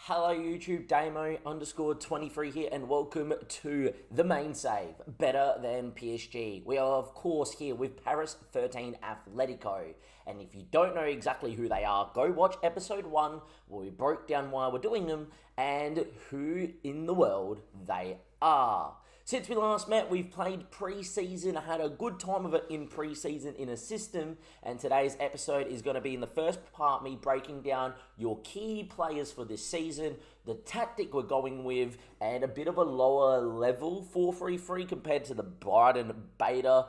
Hello YouTube, Damo_23 here and welcome to the main save, Better Than PSG. We are of course here with Paris 13 Atletico, and if you don't know exactly who they are, go watch episode 1 where we broke down why we're doing them and who in the world they are. Since we last met, we've played pre-season, had a good time of it in pre-season in a system, and today's episode is going to be in the first part, me breaking down your key players for this season, the tactic we're going with, and a bit of a lower level 4-3-3 compared to the Brighton beta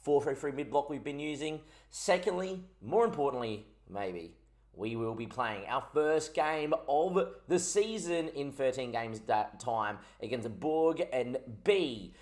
4-3-3 mid-block we've been using. Secondly, more importantly, maybe, we will be playing our first game of the season in 13 games that time against Borg and B.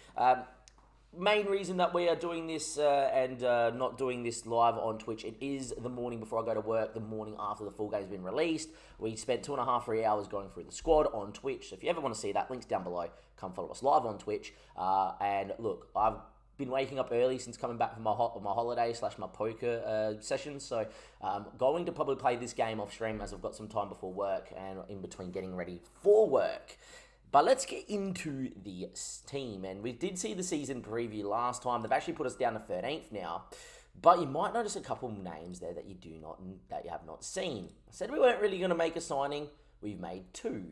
Main reason that we are doing this and not doing this live on Twitch, it is the morning before I go to work, the morning after the full game's been released. We spent 2.5, 3 hours going through the squad on Twitch. So if you ever want to see that, links down below. Come follow us live on Twitch. And look, I've been waking up early since coming back from my holiday / my poker sessions, so going to probably play this game off stream as I've got some time before work and in between getting ready for work. But let's get into the team, and we did see the season preview last time. They've actually put us down to 13th now, but you might notice a couple names there that you have not seen. I said we weren't really going to make a signing. We've made 2.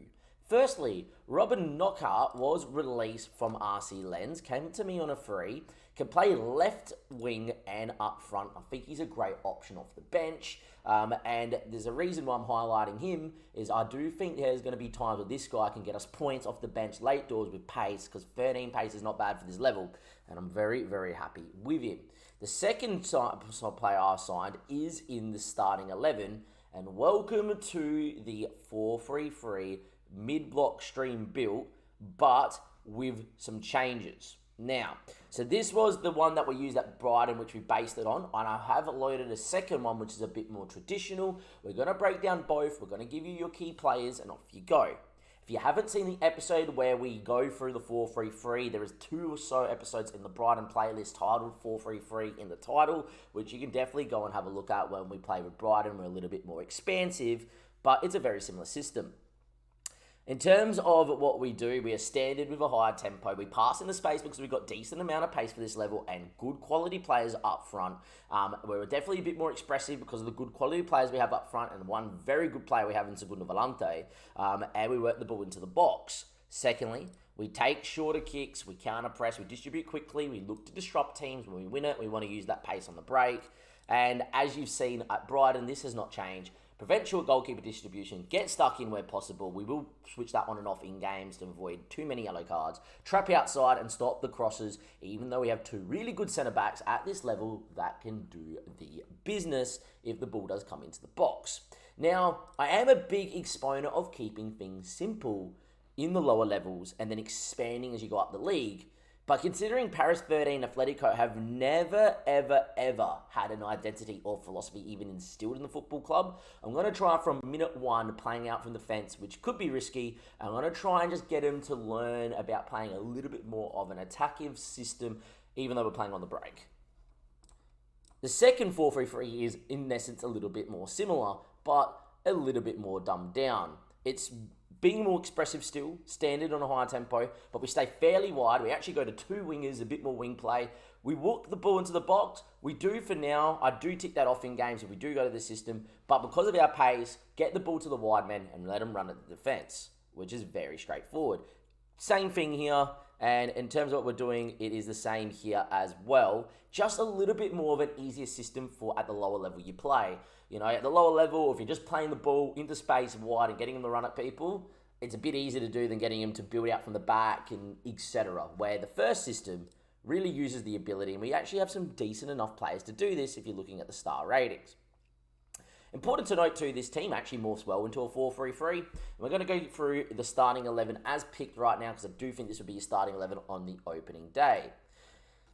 Firstly, Robin Knockhart was released from RC Lens, came to me on a free, can play left wing and up front. I think he's a great option off the bench, and there's a reason why I'm highlighting him, is I do think there's going to be times where this guy can get us points off the bench late doors with pace, because 13 pace is not bad for this level, and I'm very, very happy with him. The second player I signed is in the starting 11, and welcome to the 4-3-3 mid-block stream built, but with some changes. Now, so this was the one that we used at Brighton, which we based it on, and I have loaded a second one, which is a bit more traditional. We're going to break down both. We're going to give you your key players, and off you go. If you haven't seen the episode where we go through the 4-3-3, there is 2 or so episodes in the Brighton playlist titled 4-3-3 in the title, which you can definitely go and have a look at when we play with Brighton. We're a little bit more expansive, but it's a very similar system. In terms of what we do, we are standard with a higher tempo. We pass in the space because we've got decent amount of pace for this level and good quality players up front. We're definitely a bit more expressive because of the good quality players we have up front and one very good player we have in Segundo Volante. And we work the ball into the box. Secondly, we take shorter kicks, we counter press, we distribute quickly, we look to disrupt teams. When we win it, we want to use that pace on the break. And as you've seen at Brighton, this has not changed. Prevent short goalkeeper distribution, get stuck in where possible. We will switch that on and off in games to avoid too many yellow cards. Trap outside and stop the crosses, even though we have 2 really good centre-backs at this level that can do the business if the ball does come into the box. Now, I am a big exponent of keeping things simple in the lower levels and then expanding as you go up the league. But considering Paris 13 Atletico have never, ever, ever had an identity or philosophy even instilled in the football club, I'm going to try from minute 1 playing out from the fence, which could be risky. I'm going to try and just get them to learn about playing a little bit more of an attacking system, even though we're playing on the break. The second 4-3-3 is, in essence, a little bit more similar, but a little bit more dumbed down. It's being more expressive still, standard on a higher tempo, but we stay fairly wide. We actually go to 2 wingers, a bit more wing play. We walk the ball into the box. We do for now. I do tick that off in games if we do go to the system, but because of our pace, get the ball to the wide men and let them run at the defense, which is very straightforward. Same thing here, and in terms of what we're doing, it is the same here as well. Just a little bit more of an easier system for at the lower level you play. You know, at the lower level, if you're just playing the ball into space wide and getting them to run at people, it's a bit easier to do than getting them to build out from the back and etc. Where the first system really uses the ability, and we actually have some decent enough players to do this if you're looking at the star ratings. Important to note too, this team actually morphs well into a 4-3-3. We're going to go through the starting 11 as picked right now because I do think this would be your starting 11 on the opening day.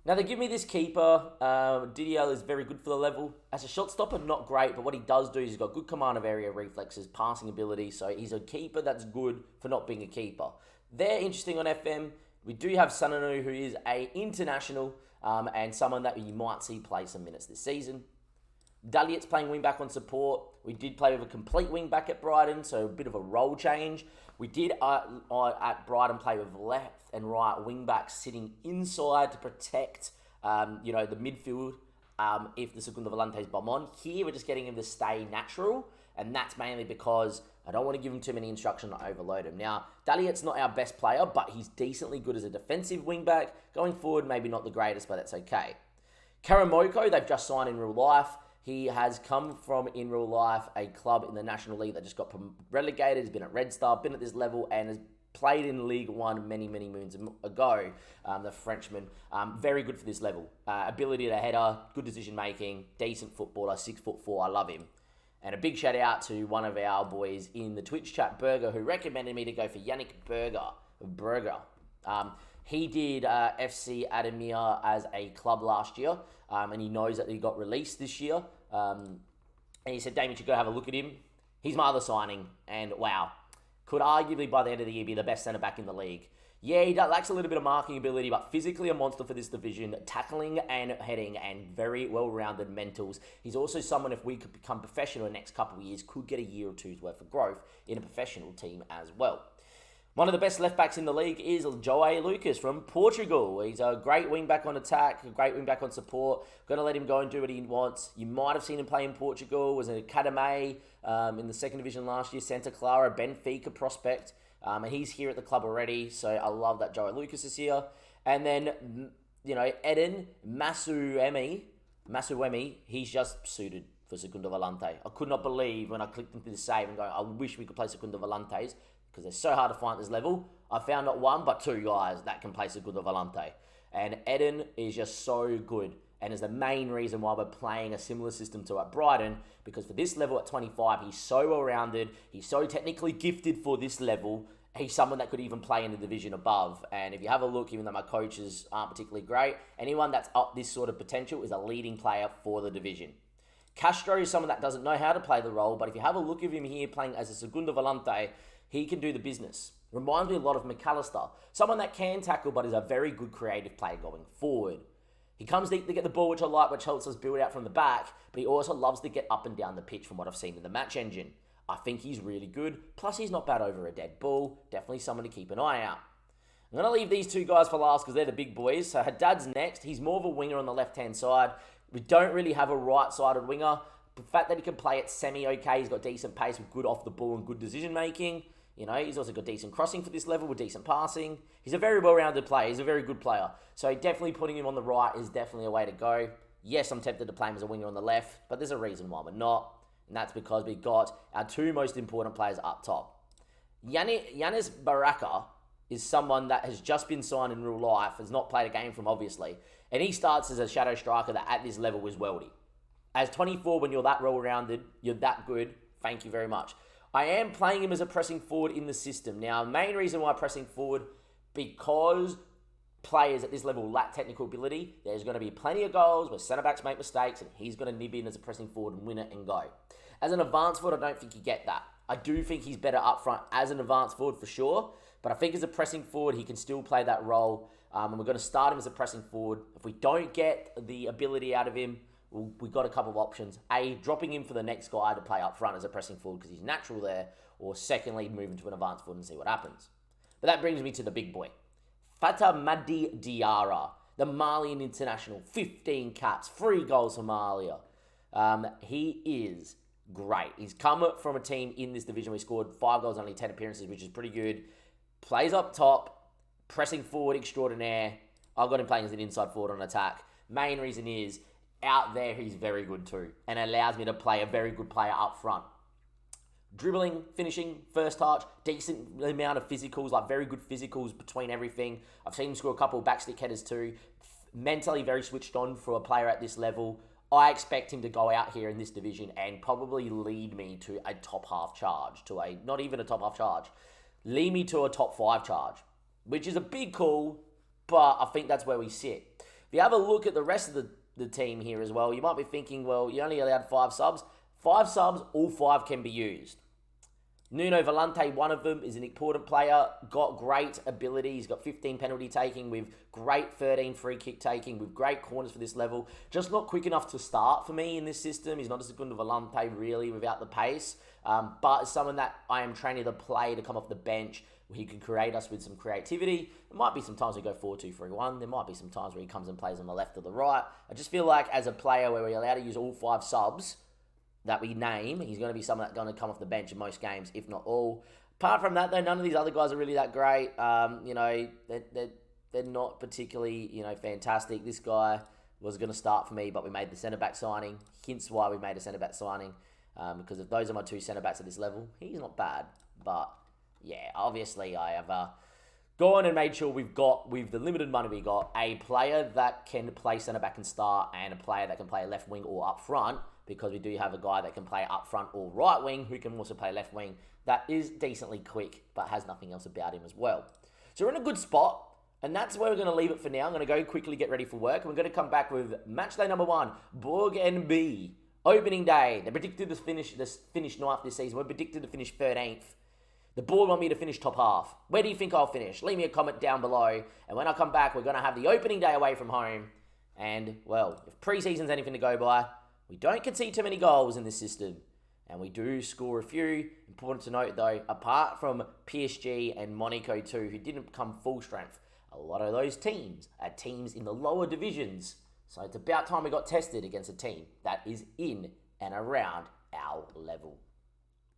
Now, they give me this keeper. DDL is very good for the level. As a shot stopper, not great, but what he does do is he's got good command of area reflexes, passing ability, so he's a keeper that's good for not being a keeper. They're interesting on FM. We do have Sananu, who is a international and someone that you might see play some minutes this season. Daliot's playing wing back on support. We did play with a complete wing back at Brighton, so a bit of a role change. We did at Brighton play with left and right wing backs sitting inside to protect, the midfield if the Segundo Volante's bomb on. Here, we're just getting him to stay natural, and that's mainly because I don't want to give him too many instructions to overload him. Now, Daliot's not our best player, but he's decently good as a defensive wing back. Going forward, maybe not the greatest, but that's okay. Karamoko, they've just signed in real life. He has come from, in real life, a club in the National League that just got relegated. He's been at Red Star, been at this level, and has played in League One many, many moons ago. The Frenchman, very good for this level. Ability to header, good decision making, decent footballer, 6'4". I love him. And a big shout out to one of our boys in the Twitch chat, Berger, who recommended me to go for Yannick Berger. He did FC Ademir as a club last year, and he knows that he got released this year. And he said, Damien, you should go have a look at him. He's my other signing, and wow, could arguably by the end of the year be the best centre-back in the league. Yeah, he lacks a little bit of marking ability, but physically a monster for this division, tackling and heading, and very well-rounded mentals. He's also someone, if we could become professional in the next couple of years, could get a year or two's worth of growth in a professional team as well. One of the best left-backs in the league is João Lucas from Portugal. He's a great wing-back on attack, a great wing-back on support. Going to let him go and do what he wants. You might have seen him play in Portugal. Was an Academy in the second division last year. Santa Clara, Benfica prospect. And he's here at the club already, so I love that João Lucas is here. And then, Eden Masuemi, he's just suited for Segundo Volante. I could not believe when I clicked into the save and going, I wish we could play Segundo Volantes, because they're so hard to find at this level. I found not one, but two guys that can play Segundo Volante. And Eden is just so good, and is the main reason why we're playing a similar system to at Brighton, because for this level at 25, he's so well-rounded, he's so technically gifted for this level, he's someone that could even play in the division above. And if you have a look, even though my coaches aren't particularly great, anyone that's up this sort of potential is a leading player for the division. Castro is someone that doesn't know how to play the role, but if you have a look at him here playing as a Segundo Volante, he can do the business. Reminds me a lot of McAllister. Someone that can tackle, but is a very good creative player going forward. He comes deep to get the ball, which I like, which helps us build out from the back, but he also loves to get up and down the pitch from what I've seen in the match engine. I think he's really good. Plus, he's not bad over a dead ball. Definitely someone to keep an eye out. I'm going to leave these two guys for last because they're the big boys. So Haddad's next. He's more of a winger on the left-hand side. We don't really have a right-sided winger. The fact that he can play it semi-okay, he's got decent pace with good off the ball and good decision-making. He's also got decent crossing for this level with decent passing. He's a very well-rounded player. He's a very good player. So definitely putting him on the right is definitely a way to go. Yes, I'm tempted to play him as a winger on the left, but there's a reason why we're not. And that's because we got our two most important players up top. Yanis Baraka is someone that has just been signed in real life, has not played a game from obviously, and he starts as a shadow striker that at this level is worldy. As 24, when you're that well-rounded, you're that good, thank you very much. I am playing him as a pressing forward in the system. Now, main reason why pressing forward, because players at this level lack technical ability, there's going to be plenty of goals where centre-backs make mistakes, and he's going to nib in as a pressing forward and win it and go. As an advanced forward, I don't think you get that. I do think he's better up front as an advanced forward for sure, but I think as a pressing forward, he can still play that role, and we're going to start him as a pressing forward. If we don't get the ability out of him, we've got a couple of options. A, dropping him for the next guy to play up front as a pressing forward because he's natural there, or secondly, moving to an advanced forward and see what happens. But that brings me to the big boy. Fata Madi Diarra, the Malian international, 15 caps, 3 goals for Malia. He is great. He's come from a team in this division where he scored 5 goals, only 10 appearances, which is pretty good. Plays up top, pressing forward extraordinaire. I've got him playing as an inside forward on attack. Main reason is, out there, he's very good too, and allows me to play a very good player up front. Dribbling, finishing, first touch, decent amount of physicals, like very good physicals between everything. I've seen him score a couple of backstick headers too. Mentally very switched on for a player at this level. I expect him to go out here in this division and probably lead me to a top half charge, not even a top half charge, lead me to a top 5 charge, which is a big call, but I think that's where we sit. If you have a look at the rest of the team here as well, you might be thinking, well, you only allowed 5 subs. 5 subs, all 5 can be used. Nuno Valente, one of them, is an important player, got great ability. He's got 15 penalty taking with great 13 free kick taking with great corners for this level. Just not quick enough to start for me in this system. He's not as good as Valente really without the pace, but it's someone that I am training to play to come off the bench. He can create us with some creativity. There might be some times we go 4-2-3-1. There might be some times where he comes and plays on the left or the right. I just feel like as a player where we're allowed to use all 5 subs that we name, he's going to be someone that's going to come off the bench in most games, if not all. Apart from that, though, none of these other guys are really that great. They're not particularly, fantastic. This guy was going to start for me, but we made the centre-back signing. Hence why we made a centre-back signing, because if those are my 2 centre-backs at this level, he's not bad. But, yeah, obviously I have gone and made sure we've got, with the limited money we got, a player that can play centre-back and start, and a player that can play left wing or up front, because we do have a guy that can play up front or right wing, who can also play left wing, that is decently quick, but has nothing else about him as well. So we're in a good spot, and that's where we're going to leave it for now. I'm going to go quickly get ready for work, and we're going to come back with match day number 1, Borg and B. Opening day. They predicted to finish 9th this season. We're predicted to finish 13th. The board want me to finish top half. Where do you think I'll finish? Leave me a comment down below, and when I come back, we're going to have the opening day away from home, and, well, if pre-season's anything to go by, we don't concede too many goals in this system, and we do score a few. Important to note, though, apart from PSG and Monaco too, who didn't come full strength, a lot of those teams are teams in the lower divisions. So it's about time we got tested against a team that is in and around our level.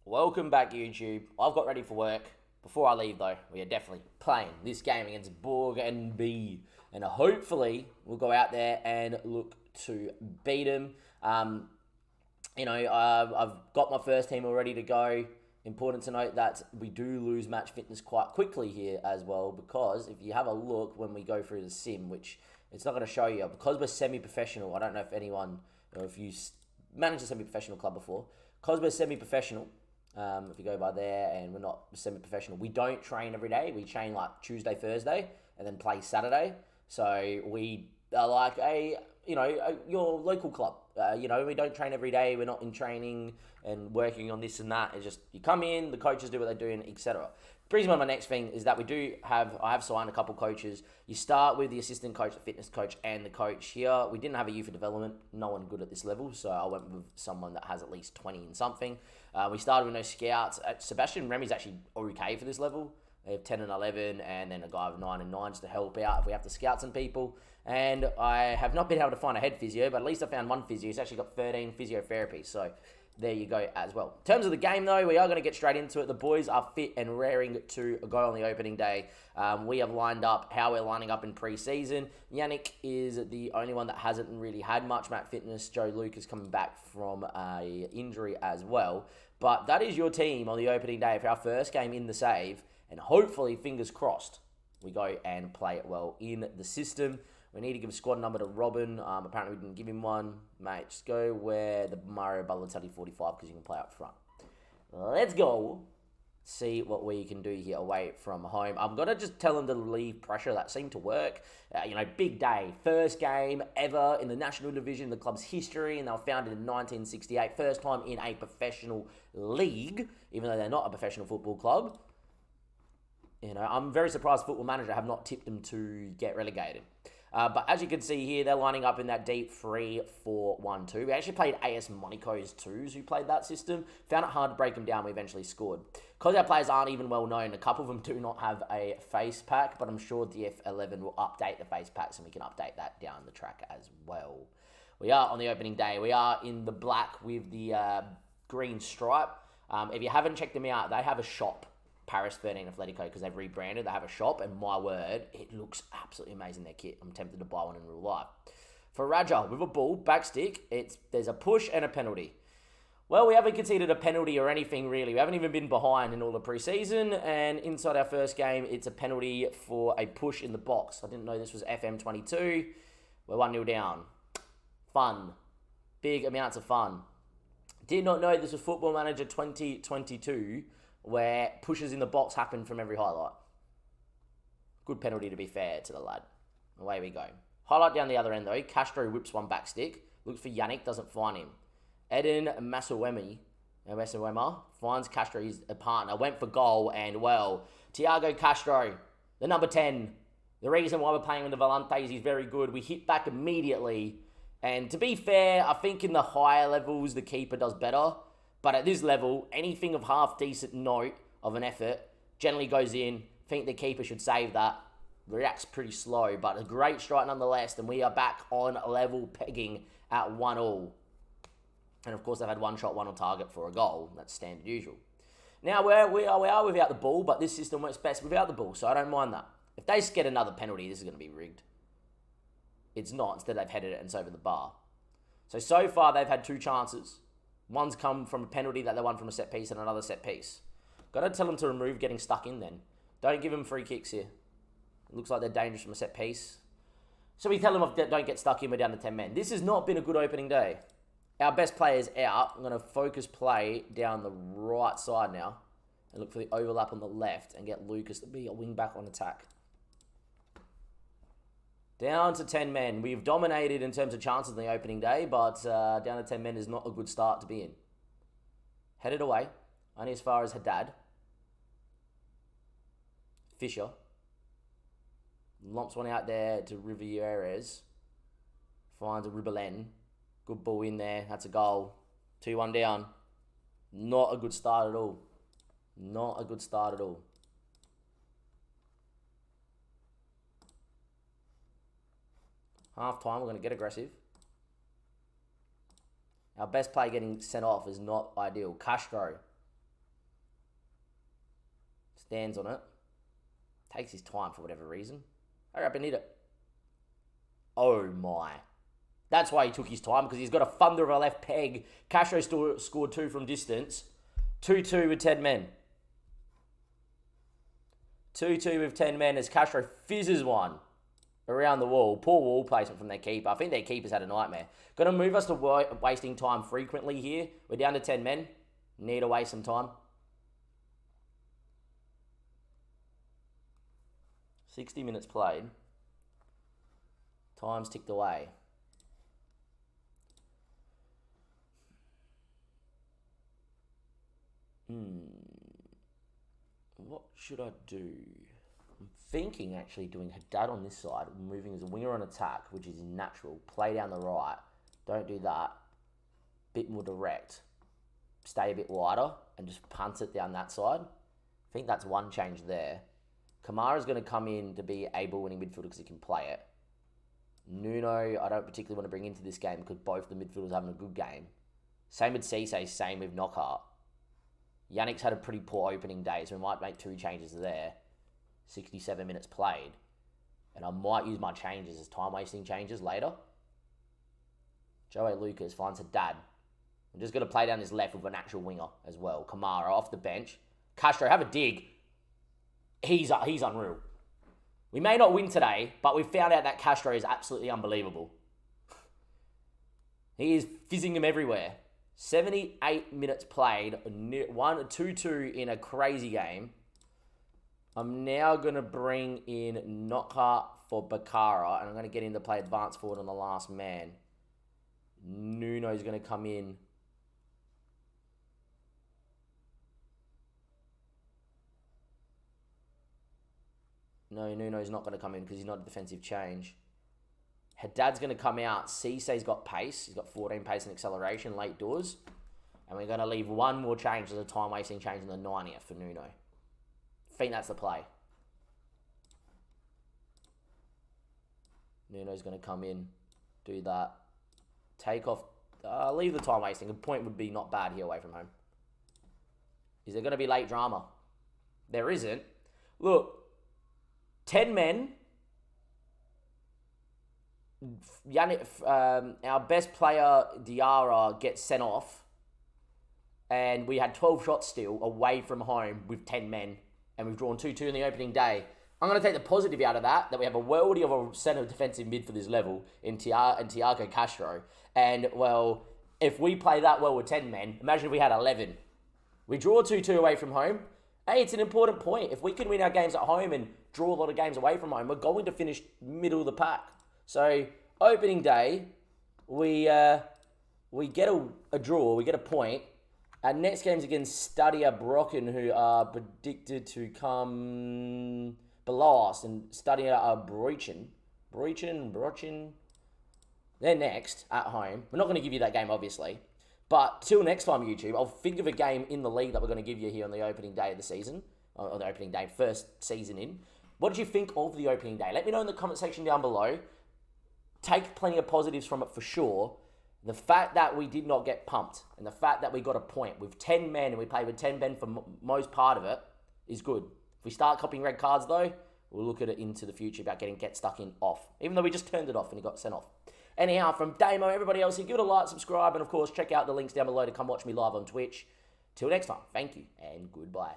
Welcome back, YouTube. I've got ready for work. Before I leave, though, we are definitely playing this game against Borg and B, and hopefully we'll go out there and look to beat them. I've got my first team all ready to go. Important to note that we do lose match fitness quite quickly here as well, because if you have a look when we go through the sim, which it's not going to show you, because we're semi-professional. I don't know if anyone, or if you managed a semi-professional club before, because we're semi-professional, if you go by there, and we're not semi-professional, we don't train every day. We train like Tuesday, Thursday, and then play Saturday. So we are like your local club. We don't train every day. We're not in training and working on this and that. It's just you come in, the coaches do what they're doing, etc. Brings me on my next thing is that I have signed a couple coaches. You start with the assistant coach, the fitness coach, and the coach here. We didn't have a youth for development. No one good at this level, so I went with someone that has at least 20 and something. We started with no scouts. Sebastian Remy's actually okay for this level. They have 10 and 11, and then a guy with 9 and 9 just to help out if we have to scout some people. And I have not been able to find a head physio, but at least I found one physio. He's actually got 13 physiotherapy, so there you go as well. In terms of the game, though, we are going to get straight into it. The boys are fit and raring to go on the opening day. We have lined up how we're lining up in pre-season. Yannick is the only one that hasn't really had much match fitness. Joe Luke is coming back from a injury as well. But that is your team on the opening day for our first game in the save. And hopefully, fingers crossed, we go and play it well in the system. We need to give a squad number to Robin. Apparently, we didn't give him one. Mate, just go where the Mario Balotelli 45 because you can play up front. Let's go. See what we can do here away from home. I'm going to just tell them to relieve pressure. That seemed to work. Big day. First game ever in the National Division, the club's history. And they were founded in 1968. First time in a professional league, even though they're not a professional football club. I'm very surprised Football Manager have not tipped them to get relegated. But as you can see here, they're lining up in that deep 3-4-1-2. We actually played AS Monaco's twos who played that system. Found it hard to break them down. We eventually scored. Because our players aren't even well known, a couple of them do not have a face pack, but I'm sure DF11 will update the face packs and we can update that down the track as well. We are on the opening day. We are in the black with the green stripe. If you haven't checked them out, they have a shop. Paris 13 Atletico, because they've rebranded. They have a shop, and my word, it looks absolutely amazing, their kit. I'm tempted to buy one in real life. For Raja, with a ball, back stick, there's a push and a penalty. Well, we haven't conceded a penalty or anything, really. We haven't even been behind in all the preseason, and inside our first game, it's a penalty for a push in the box. I didn't know this was FM22. We're 1-0 down. Fun. Big amounts of fun. Did not know this was Football Manager 2022, where pushes in the box happen from every highlight. Good penalty, to be fair to the lad. Away we go. Highlight down the other end, though. Castro whips one back stick. Looks for Yannick, doesn't find him. Eden Masawemi And Wemer finds Castro, his partner, went for goal, and well, Thiago Castro, the number 10. The reason why we're playing with the Volantes, he's very good. We hit back immediately. And to be fair, I think in the higher levels, the keeper does better. But at this level, anything of half decent note of an effort generally goes in. I think the keeper should save that. Reacts pretty slow, but a great strike nonetheless. And we are back on level pegging at 1-1. And of course, they've had one shot, one on target for a goal. That's standard usual. Now, we are without the ball, but this system works best without the ball, so I don't mind that. If they get another penalty, this is going to be rigged. It's not. Instead, they've headed it and it's over the bar. So far, they've had 2 chances. One's come from a penalty that they won from a set piece and another set piece. Got to tell them to remove getting stuck in then. Don't give them free kicks here. It looks like they're dangerous from a set piece. So we tell them don't get stuck in, we're down to 10 men. This has not been a good opening day. Our best player's out. I'm going to focus play down the right side now and look for the overlap on the left and get Lucas to be a wing back on attack. Down to 10 men. We've dominated in terms of chances in the opening day, but down to 10 men is not a good start to be in. Headed away. Only as far as Haddad. Fisher. Lumps one out there to Rivieres. Finds a Ribelen. Good ball in there. That's a goal. 2-1 down. Not a good start at all. Not a good start at all. Half time, we're going to get aggressive. Our best player getting sent off is not ideal. Castro stands on it. Takes his time for whatever reason. Hurry up and hit it. Oh my. That's why he took his time, because he's got a thunder of a left peg. Castro scored 2 from distance. 2-2 with 10 men. 2-2 with 10 men as Castro fizzes one around the wall. Poor wall placement from their keeper. I think their keeper's had a nightmare. Going to move us to wasting time frequently here. We're down to 10 men. Need to waste some time. 60 minutes played. Time's ticked away. What should I do? I'm thinking actually doing Haddad on this side, moving as a winger on attack, which is natural. Play down the right. Don't do that. Bit more direct. Stay a bit wider and just punt it down that side. I think that's one change there. Kamara's going to come in to be a ball-winning midfielder because he can play it. Nuno, I don't particularly want to bring into this game because both the midfielders are having a good game. Same with Cisse, same with Knockhart. Yannick's had a pretty poor opening day, so we might make 2 changes there. 67 minutes played. And I might use my changes as time-wasting changes later. Joey Lucas finds Haddad. I'm just going to play down his left with an actual winger as well. Kamara off the bench. Castro, have a dig. He's unreal. We may not win today, but we found out that Castro is absolutely unbelievable. He is fizzing them everywhere. 78 minutes played, 2-2 in a crazy game. I'm now going to bring in Knockhart for Bakara, and I'm going to get him to play advance forward on the last man. Nuno's going to come in. No, Nuno's not going to come in because he's not a defensive change. Haddad's going to come out. Cisse's got pace. He's got 14 pace and acceleration, late doors. And we're going to leave one more change as a time-wasting change in the 90th for Nuno. I think that's the play. Nuno's going to come in, do that. Take off. Leave the time-wasting. A point would be not bad here away from home. Is there going to be late drama? There isn't. Look, 10 men. Yannick, our best player, Diarra, gets sent off. And we had 12 shots still away from home with 10 men. And we've drawn 2-2 in the opening day. I'm going to take the positive out of that we have a worldie of a centre defensive mid for this level in Thiago Castro. And, well, if we play that well with 10 men, imagine if we had 11. We draw 2-2 away from home. Hey, it's an important point. If we can win our games at home and draw a lot of games away from home, we're going to finish middle of the pack. So, opening day, we get a draw, we get a point. Next game's against Stadia Brocken, who are predicted to come below us, and Stadia are Brochen. They're next at home. We're not going to give you that game, obviously. But till next time, YouTube, I'll think of a game in the league that we're going to give you here on the opening day of the season. Or the opening day, first season in. What did you think of the opening day? Let me know in the comment section down below. Take plenty of positives from it for sure. The fact that we did not get pumped and the fact that we got a point with 10 men and we played with 10 men for most part of it is good. If we start copying red cards though, we'll look at it into the future about getting get stuck in off. Even though we just turned it off and he got sent off. Anyhow, from Damo, everybody else here, give it a like, subscribe, and of course, check out the links down below to come watch me live on Twitch. Till next time, thank you and goodbye.